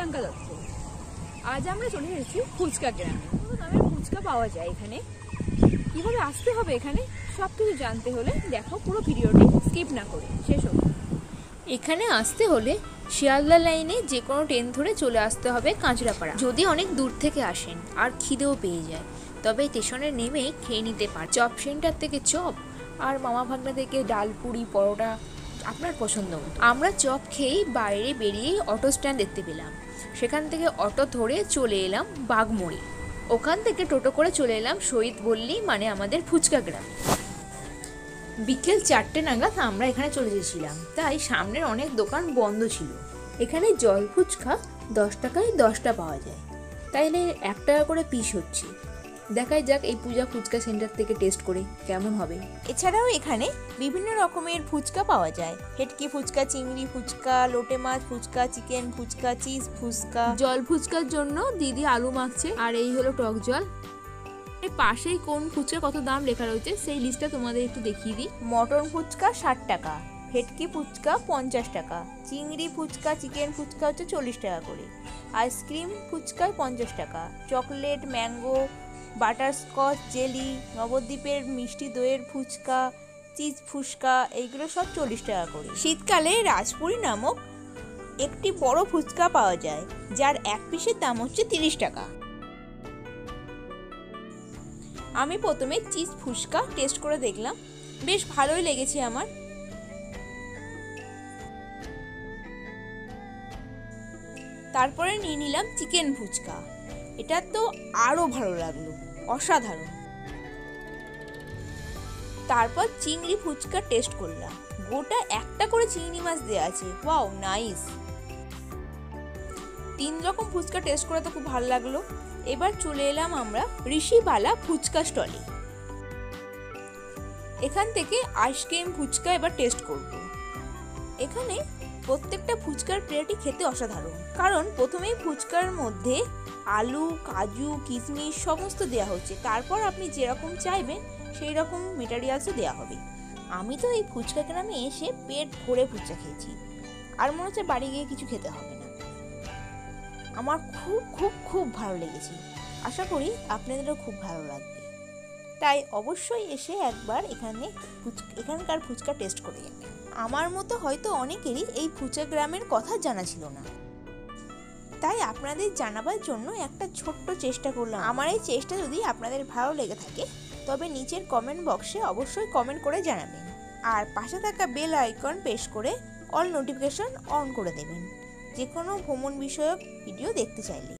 প্রিয়াঙ্কা দত্ত। আজ আমরা চলে এসেছি ফুচকা গ্রামে। নামের ফুচকা পাওয়া যায় এখানে। কিভাবে আসতে হবে এখানে সবকিছু জানতে হলে দেখো পুরো ভিডিওটি স্কিপ না করে শেষ হোক। এখানে আসতে হলে শিয়ালদা লাইনে যে কোনো ট্রেন ধরে চলে আসতে হবে কাঁচরাপাড়া। যদি অনেক দূর থেকে আসেন আর খিদেও পেয়ে যায় তবে স্টেশনে নেমেই খেয়ে নিতে পার। চপ সেন্টার থেকে চপ আর মামা ভাগনা থেকে ডাল পুরি পরোটা আপনার পছন্দ মতো। আমরা চপ খেয়েই বাইরে বেরিয়েই অটো স্ট্যান্ড দেখতে পেলাম। সেখান থেকে অটো ধরে চলে এলাম বাগমোড়ে। ওখান থেকে টোটো করে চলে এলাম শহীদ বললি মানে আমাদের ফুচকা গ্রাম। বিকেল 4টে নাগাদ আমরা এখানে চলে এসেছিলাম, তাই সামনের অনেক দোকান বন্ধ ছিল। এখানে জল ফুচকা 10 টাকায় 10টা পাওয়া যায়, তাইলে 1 টাকা করে পিস হচ্ছে। দেখাই যাক এই পূজা ফুচকা সেন্টার থেকে টেস্ট করে কেমন হবে। এছাড়াও এখানে বিভিন্ন রকমের ফুচকা পাওয়া যায়। হেটকি ফুচকা, চিংড়ি ফুচকা, লোটে মাছ ফুচকা, চিকেন ফুচকা, চিজ ফুচকা। জল ফুচকার জন্য দিদি আলু মাখছে, আর এই হলো টক জল। এর পাশেই কোন ফুচকা কত দাম লেখা রয়েছে সেই লিস্টটা তোমাদের একটু দেখিয়ে দিই। মটন ফুচকা 60 টাকা, ভেটকি ফুচকা 50 টাকা, চিংড়ি ফুচকা, চিকেন ফুচকা হচ্ছে 40 টাকা করে, আইসক্রিম ফুচকায় 50 টাকা, চকলেট, ম্যাঙ্গো, বাটারস্কচ, জেলি, নবদ্বীপের মিষ্টি দইয়ের ফুচকা, চিজ ফুচকা, এইগুলো সব 40 টাকা করে। শীতকালে রাজপুরি নামক একটি বড় ফুচকা পাওয়া যায়, যার এক পিসের দাম হচ্ছে 30 টাকা। আমি প্রথমে চিজ ফুচকা টেস্ট করে দেখলাম, বেশ ভালোই লেগেছে আমার। তারপরে নিয়ে নিলাম চিকেন ফুচকা, এটা তো আরো ভালো লাগলো, অসাধারণ। তারপর চিংড়ি ফুচকা টেস্ট করলাম, গোটা একটা করে চিংড়ি মাছ দেওয়া আছে, ওয়াও নাইস। 3 রকম ফুচকা টেস্ট করে তো খুব ভালো লাগলো। এবার চলে এলাম আমরা ঋষিবালা ফুচকা স্টলে। এখান থেকে আইসক্রিম ফুচকা এবার টেস্ট করব। এখানে প্রত্যেকটা ফুচকার প্লেটই খেতে অসাধারণ, কারণ প্রথমেই ফুচকার মধ্যে আলু, কাজু, কিশমিশ সমস্ত দেওয়া হচ্ছে। তারপর আপনি যেরকম চাইবেন সেই রকম মেটেরিয়ালসও দেওয়া হবে। আমি তো এই ফুচকা গ্রামে এসে পেট ভরে ফুচকা খেয়েছি, আর মনে হচ্ছে বাড়ি গিয়ে কিছু খেতে হবে না। আমার খুব খুব খুব ভালো লেগেছে, আশা করি আপনাদেরও খুব ভালো লাগবে। তাই অবশ্যই এসে একবার এখানকার ফুচকা টেস্ট করে যাবেন। আমার মতো হয়তো অনেকেরই এই ফুচকা গ্রামের কথা জানা ছিল না, তাই আপনাদের জানাবার জন্য একটা ছোট্ট চেষ্টা করলাম। আমার এই চেষ্টা যদি আপনাদের ভালো লেগে থাকে তবে নিচের কমেন্ট বক্সে অবশ্যই কমেন্ট করে জানাবেন, আর পাশে থাকা বেল আইকন প্রেস করে অল নোটিফিকেশন অন করে দেবেন যে কোনো ভ্রমণ বিষয়ক ভিডিও দেখতে চাইলে।